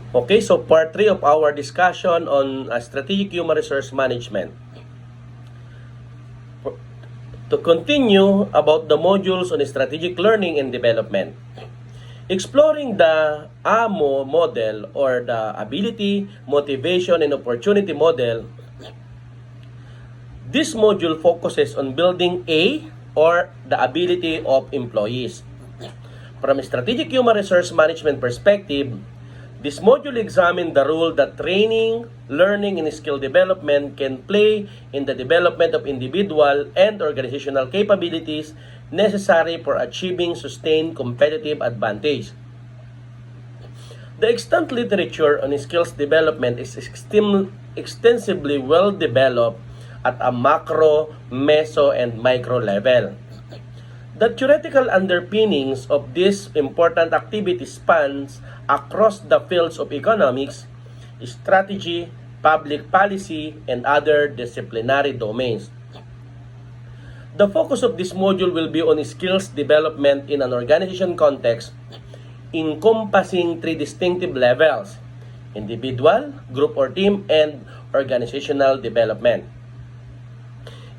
Okay, so part 3 of our discussion on strategic human resource management. To continue about the modules on strategic learning and development. Exploring the AMO model or the ability, motivation, and opportunity model, this module focuses on building A or the ability of employees. From a strategic human resource management perspective, this module examines the role that training, learning, and skill development can play in the development of individual and organizational capabilities necessary for achieving sustained competitive advantage. The extant literature on skills development is extensively well developed at a macro, meso, and micro level. The theoretical underpinnings of this important activity spans across the fields of economics, strategy, public policy, and other disciplinary domains. The focus of this module will be on skills development in an organization context, encompassing 3 distinctive levels: individual, group or team, and organizational development.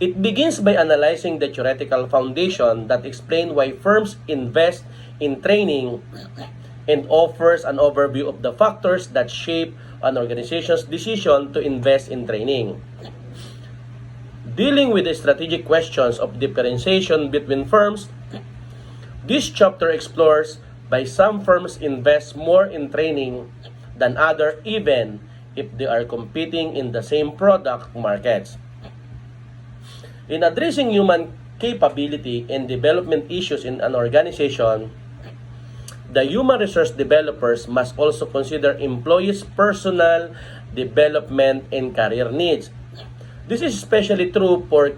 It begins by analyzing the theoretical foundation that explains why firms invest in training and offers an overview of the factors that shape an organization's decision to invest in training. Dealing with the strategic questions of differentiation between firms, this chapter explores why some firms invest more in training than others even if they are competing in the same product markets. In addressing human capability and development issues in an organization, the human resource developers must also consider employees' personal development and career needs. This is especially true for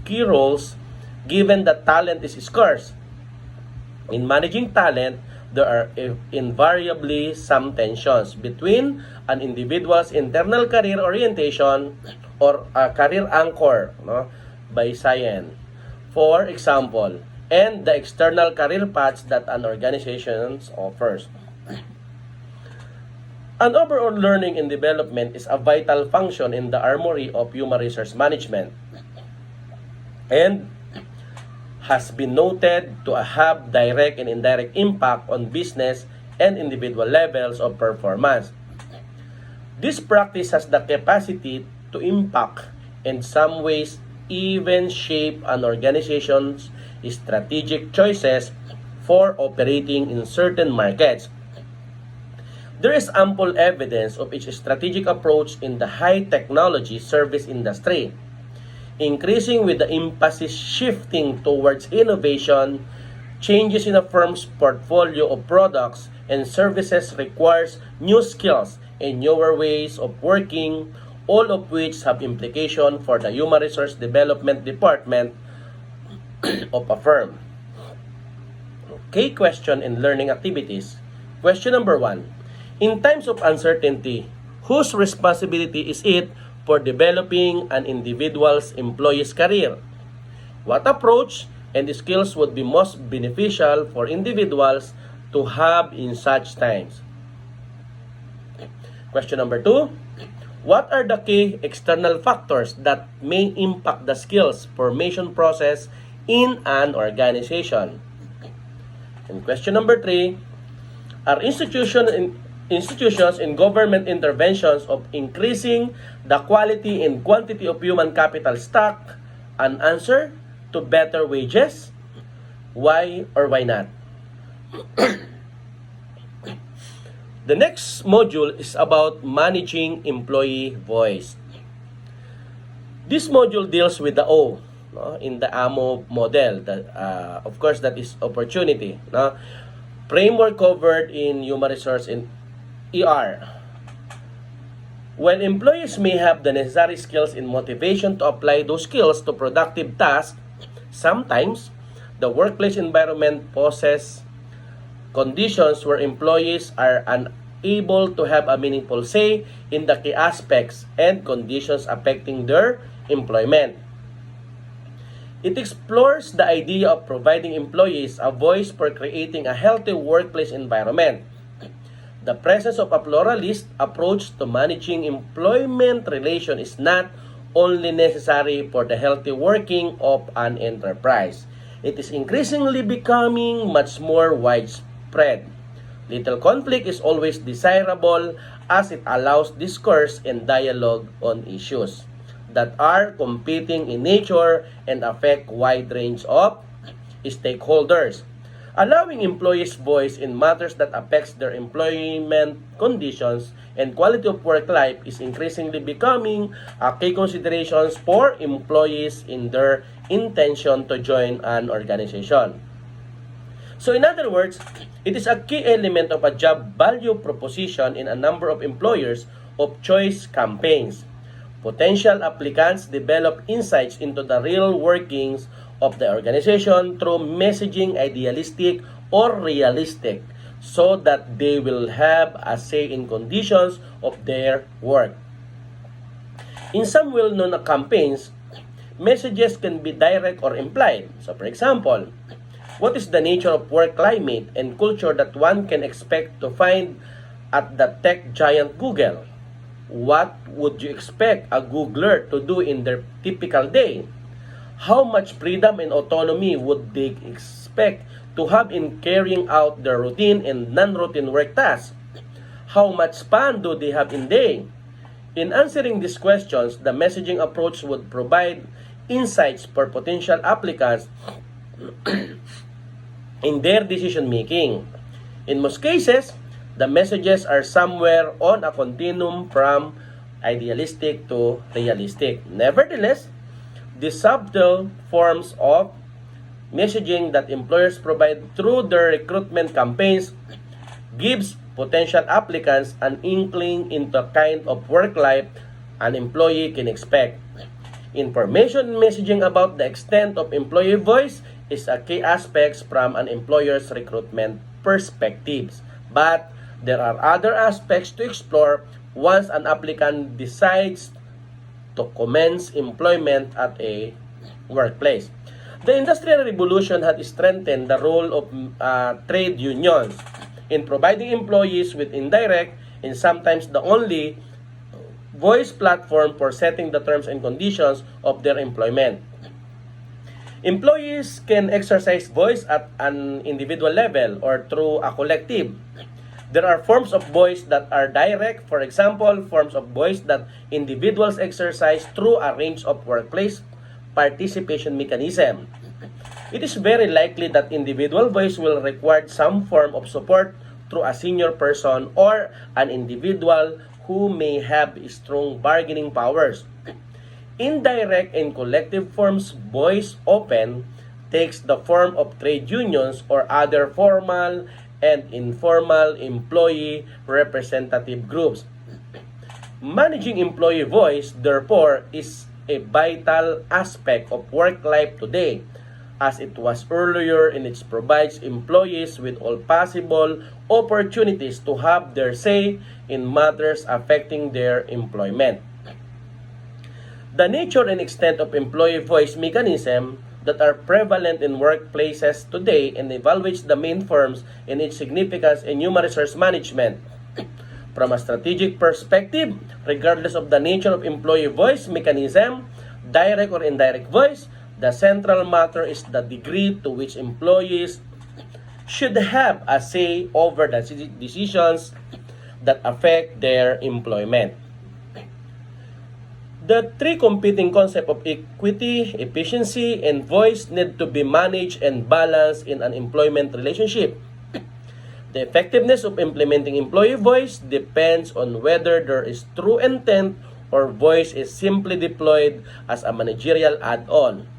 key roles given that talent is scarce. In managing talent, there are invariably some tensions between an individual's internal career orientation or a career anchor by science, for example, and the external career paths that an organization offers. An overall learning and development is a vital function in the armory of human resource management and has been noted to have direct and indirect impact on business and individual levels of performance. This practice has the capacity to impact, in some ways even shape an organization's strategic choices for operating in certain markets. There is ample evidence of its strategic approach in the high technology service industry, increasing with the emphasis shifting towards innovation. Changes in a firm's portfolio of products and services requires new skills and newer ways of working, all of which have implication for the human resource development department of a firm. Okay, question and learning activities. Question number 1. In times of uncertainty, whose responsibility is it for developing an individual's employee's career? What approach and skills would be most beneficial for individuals to have in such times? Question number 2. What are the key external factors that may impact the skills formation process in an organization? And question number 3, are institutions and government interventions of increasing the quality and quantity of human capital stock an answer to better wages? Why or why not? The next module is about managing employee voice. This module deals with the O in the AMO model. Of course, that is opportunity. Framework covered in human resource in ER. While employees may have the necessary skills and motivation to apply those skills to productive tasks, sometimes the workplace environment poses conditions where employees are unable to have a meaningful say in the key aspects and conditions affecting their employment. It explores the idea of providing employees a voice for creating a healthy workplace environment. The presence of a pluralist approach to managing employment relation is not only necessary for the healthy working of an enterprise. It is increasingly becoming much more widespread. Little conflict is always desirable as it allows discourse and dialogue on issues that are competing in nature and affect wide range of stakeholders. Allowing employees voice in matters that affects their employment conditions and quality of work life is increasingly becoming a key considerations for employees in their intention to join an organization. So in other words, it is a key element of a job value proposition in a number of employers of choice campaigns. Potential applicants develop insights into the real workings of the organization through messaging idealistic or realistic so that they will have a say in conditions of their work. In some well-known campaigns, messages can be direct or implied. So for example, what is the nature of work climate and culture that one can expect to find at the tech giant Google? What would you expect a Googler to do in their typical day? How much freedom and autonomy would they expect to have in carrying out their routine and non-routine work tasks? How much fun do they have in day? In answering these questions, the messaging approach would provide insights for potential applicants in their decision making. In most cases, the messages are somewhere on a continuum from idealistic to realistic. Nevertheless, the subtle forms of messaging that employers provide through their recruitment campaigns gives potential applicants an inkling into the kind of work life an employee can expect. Information messaging about the extent of employee voice is a key aspect from an employer's recruitment perspectives. But there are other aspects to explore once an applicant decides to commence employment at a workplace. The Industrial Revolution had strengthened the role of trade unions in providing employees with indirect and sometimes the only voice platform for setting the terms and conditions of their employment. Employees can exercise voice at an individual level or through a collective. There are forms of voice that are direct, for example, forms of voice that individuals exercise through a range of workplace participation mechanism. It is very likely that individual voice will require some form of support through a senior person or an individual who may have strong bargaining powers. Indirect and collective forms voice often takes the form of trade unions or other formal and informal employee representative groups. Managing employee voice, therefore, is a vital aspect of work life today, as it was earlier, and it provides employees with all possible opportunities to have their say in matters affecting their employment. The nature and extent of employee voice mechanism that are prevalent in workplaces today and evaluates the main firms and its significance in human resource management. From a strategic perspective, regardless of the nature of employee voice mechanism, direct or indirect voice, the central matter is the degree to which employees should have a say over the decisions that affect their employment. The three competing concepts of equity, efficiency, and voice need to be managed and balanced in an employment relationship. The effectiveness of implementing employee voice depends on whether there is true intent or voice is simply deployed as a managerial add-on.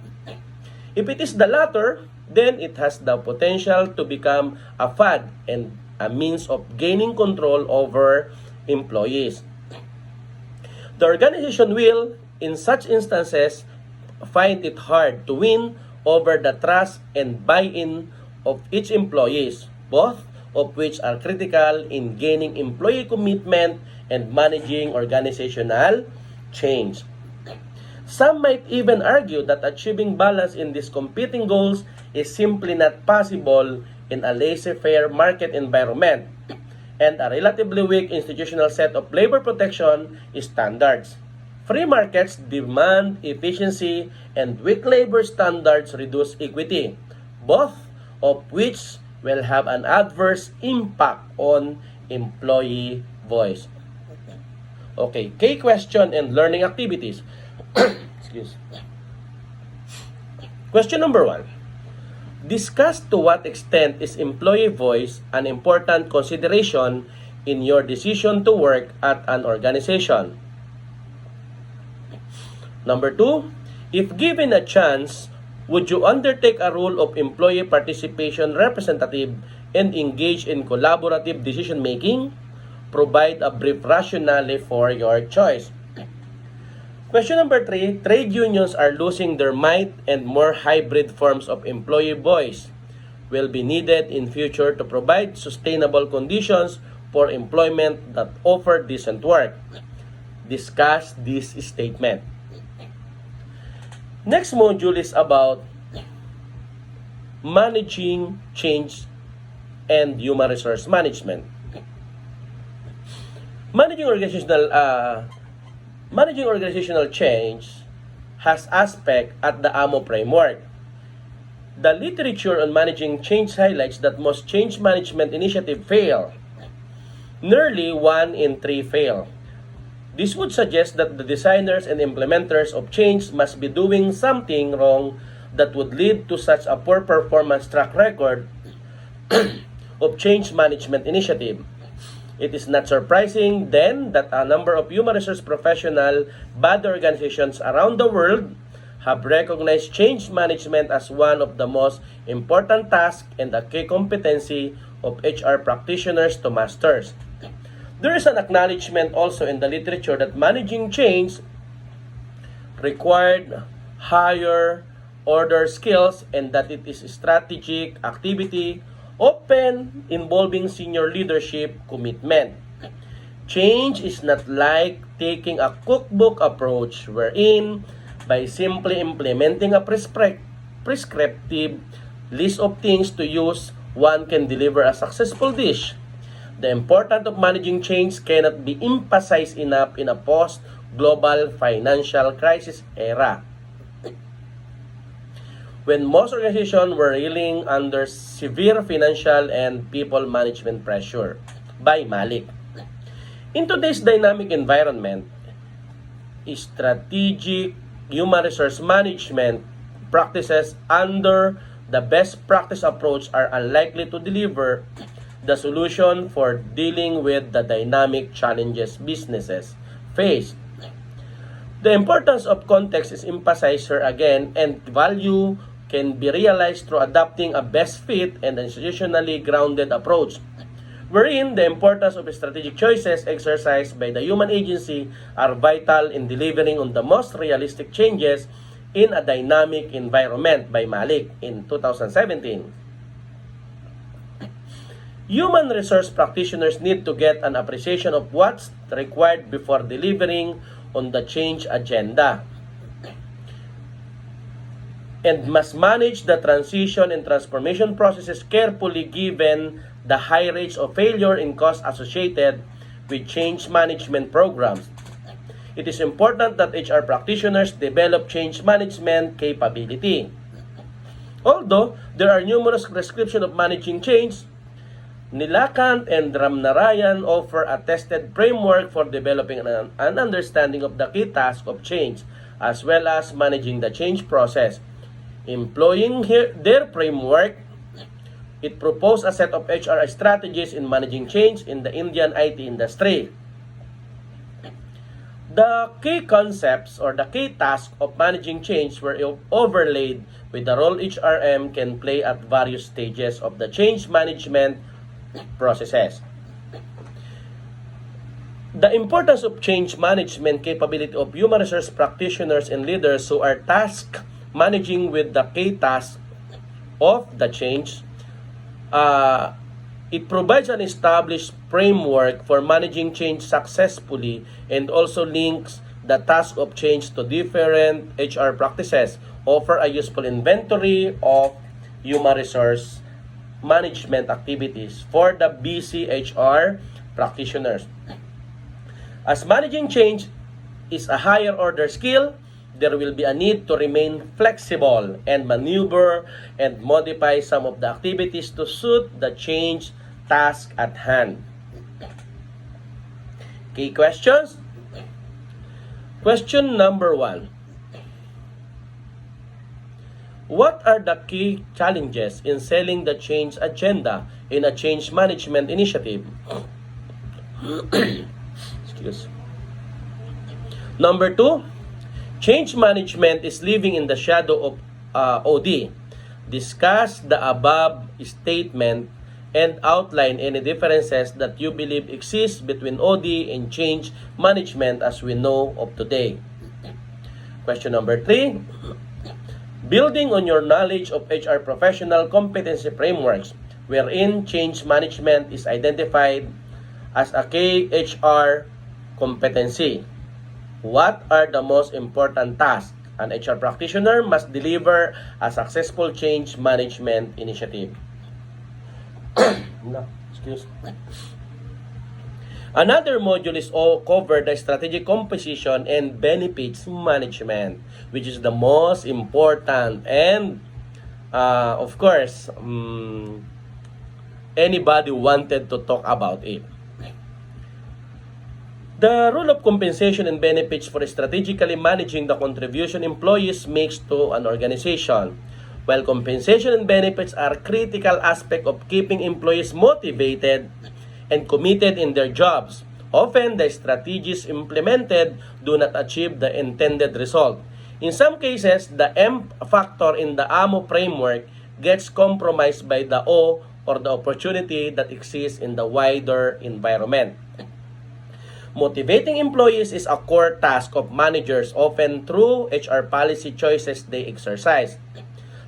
If it is the latter, then it has the potential to become a fad and a means of gaining control over employees. The organization will, in such instances, find it hard to win over the trust and buy-in of each employees, both of which are critical in gaining employee commitment and managing organizational change. Some might even argue that achieving balance in these competing goals is simply not possible in a laissez-faire market environment. and a relatively weak institutional set of labor protection standards. Free markets demand efficiency, and weak labor standards reduce equity, both of which will have an adverse impact on employee voice. Okay, key question and learning activities. Excuse. Question number 1. Discuss to what extent is employee voice an important consideration in your decision to work at an organization. Number 2, if given a chance, would you undertake a role of employee participation representative and engage in collaborative decision making? Provide a brief rationale for your choice. Question number 3, trade unions are losing their might and more hybrid forms of employee voice will be needed in future to provide sustainable conditions for employment that offer decent work. Discuss this statement. Next module is about managing change and human resource management. Managing organizational change has aspect at the AMO framework. The literature on managing change highlights that most change management initiatives fail. Nearly 1 in 3 fail. This would suggest that the designers and implementers of change must be doing something wrong that would lead to such a poor performance track record of change management initiative. It is not surprising then that a number of human resource professional body organizations around the world have recognized change management as one of the most important tasks and a key competency of HR practitioners to masters. There is an acknowledgement also in the literature that managing change required higher order skills and that it is a strategic activity often involving senior leadership commitment. Change is not like taking a cookbook approach wherein by simply implementing a prescriptive list of things to use, one can deliver a successful dish. The importance of managing change cannot be emphasized enough in a post-global financial crisis era, when most organizations were reeling under severe financial and people management pressure. By Malik. In today's dynamic environment, strategic human resource management practices under the best practice approach are unlikely to deliver the solution for dealing with the dynamic challenges businesses face. The importance of context is emphasized here again, and value can be realized through adopting a best fit and institutionally grounded approach, wherein the importance of strategic choices exercised by the human agency are vital in delivering on the most realistic changes in a dynamic environment. By Malik in 2017. Human resource practitioners need to get an appreciation of what's required before delivering on the change agenda, and must manage the transition and transformation processes carefully given the high rates of failure and cost associated with change management programs. It is important that HR practitioners develop change management capability. Although there are numerous descriptions of managing change, Nilakant and Ramnarayan offer a tested framework for developing an understanding of the key task of change, as well as managing the change process. Employing their framework, it proposed a set of HR strategies in managing change in the Indian IT industry. The key concepts or the key tasks of managing change were overlaid with the role HRM can play at various stages of the change management processes. The importance of change management capability of human resource practitioners and leaders who are tasked managing with the key tasks of the change. It provides an established framework for managing change successfully and also links the task of change to different HR practices, offer a useful inventory of human resource management activities for the BCHR practitioners. As managing change is a higher order skill, there will be a need to remain flexible and maneuver and modify some of the activities to suit the change task at hand. Key questions? Question number 1. What are the key challenges in selling the change agenda in a change management initiative? Excuse. Number 2, change management is living in the shadow of OD. Discuss the above statement and outline any differences that you believe exist between OD and change management as we know of today. Question number 3, building on your knowledge of HR professional competency frameworks, wherein change management is identified as a KHR competency. What are the most important tasks an HR practitioner must deliver a successful change management initiative? Another module is all cover the strategic composition and benefits management, which is the most important, and of course, anybody wanted to talk about it. The role of compensation and benefits for strategically managing the contribution employees makes to an organization. While compensation and benefits are critical aspect of keeping employees motivated and committed in their jobs, often the strategies implemented do not achieve the intended result. In some cases, the M factor in the AMO framework gets compromised by the O or the opportunity that exists in the wider environment. Motivating employees is a core task of managers, often through HR policy choices they exercise.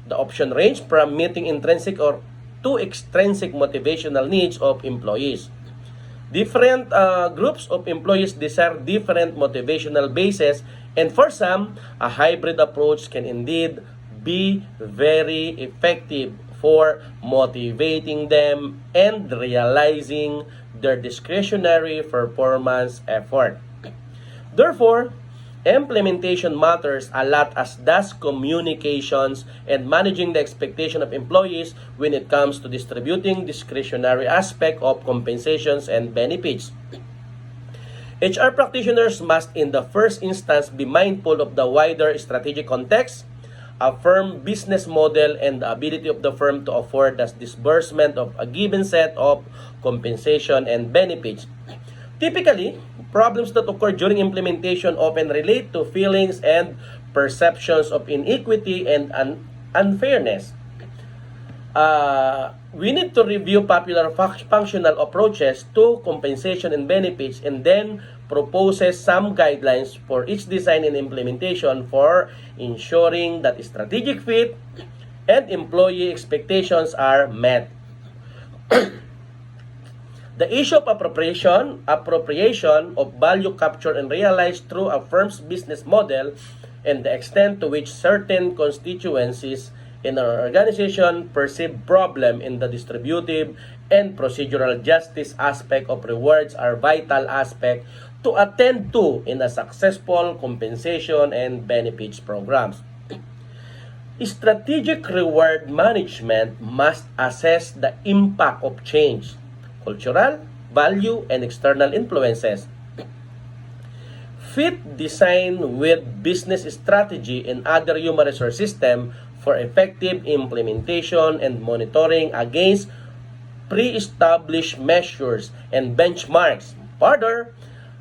The option range from meeting intrinsic or to extrinsic motivational needs of employees. Different groups of employees desire different motivational bases, and for some, a hybrid approach can indeed be very effective for motivating them and realizing their discretionary performance effort. Therefore, implementation matters a lot, as does communications and managing the expectation of employees when it comes to distributing discretionary aspect of compensations and benefits. HR practitioners must in the first instance be mindful of the wider strategic context, a firm business model, and the ability of the firm to afford the disbursement of a given set of compensation and benefits. Typically, problems that occur during implementation often relate to feelings and perceptions of inequity and unfairness. We need to review popular functional approaches to compensation and benefits, and then proposes some guidelines for each design and implementation for ensuring that strategic fit and employee expectations are met. The issue of appropriation of value captured and realized through a firm's business model, and the extent to which certain constituencies in an organization perceive problem in the distributive and procedural justice aspect of rewards are vital aspect to attend to in a successful compensation and benefits programs. Strategic reward management must assess the impact of change, cultural, value, and external influences. Fit design with business strategy and other human resource system for effective implementation and monitoring against pre-established measures and benchmarks. Further,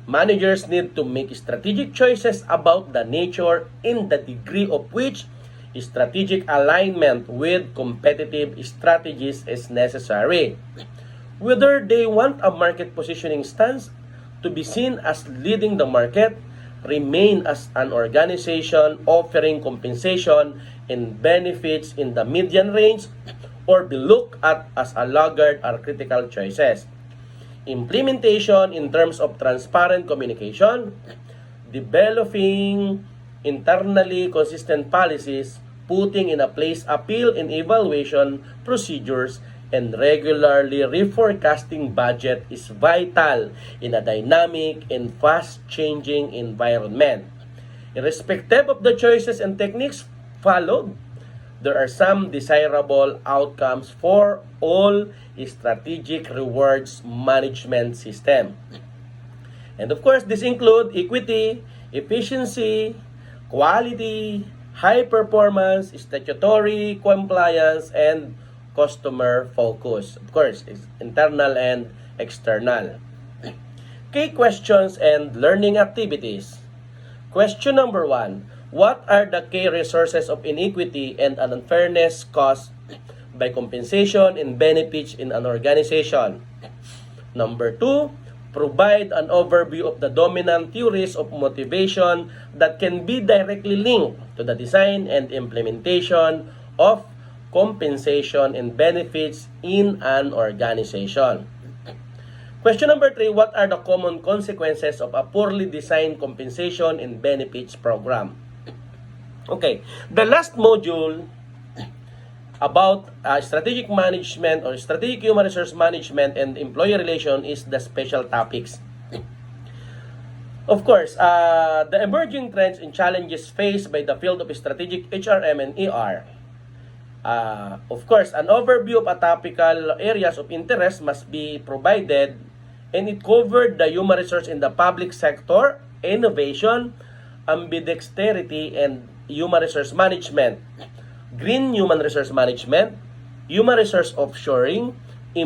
managers need to make strategic choices about the nature and the degree of which strategic alignment with competitive strategies is necessary. Whether they want a market positioning stance to be seen as leading the market, remain as an organization offering compensation and benefits in the median range, or be looked at as a laggard are critical choices. Implementation in terms of transparent communication, developing internally consistent policies, putting in place appeal and evaluation procedures, and regularly reforecasting budget is vital in a dynamic and fast-changing environment. Irrespective of the choices and techniques followed, there are some desirable outcomes for all strategic rewards management system. And of course, this include equity, efficiency, quality, high performance, statutory compliance, and customer focus. Of course, it's internal and external. Key questions and learning activities. Question number 1. What are the key resources of inequity and unfairness caused by compensation and benefits in an organization? Number 2. Provide an overview of the dominant theories of motivation that can be directly linked to the design and implementation of compensation and benefits in an organization. Question number 3, what are the common consequences of a poorly designed compensation and benefits program? Okay, the last module about strategic management or strategic human resource management and employee relation is the special topics. Of course, the emerging trends and challenges faced by the field of strategic HRM and ER. Of course, an overview of topical areas of interest must be provided, and it covered the human resource in the public sector, innovation, ambidexterity, and human resource management, green human resource management, human resource offshoring,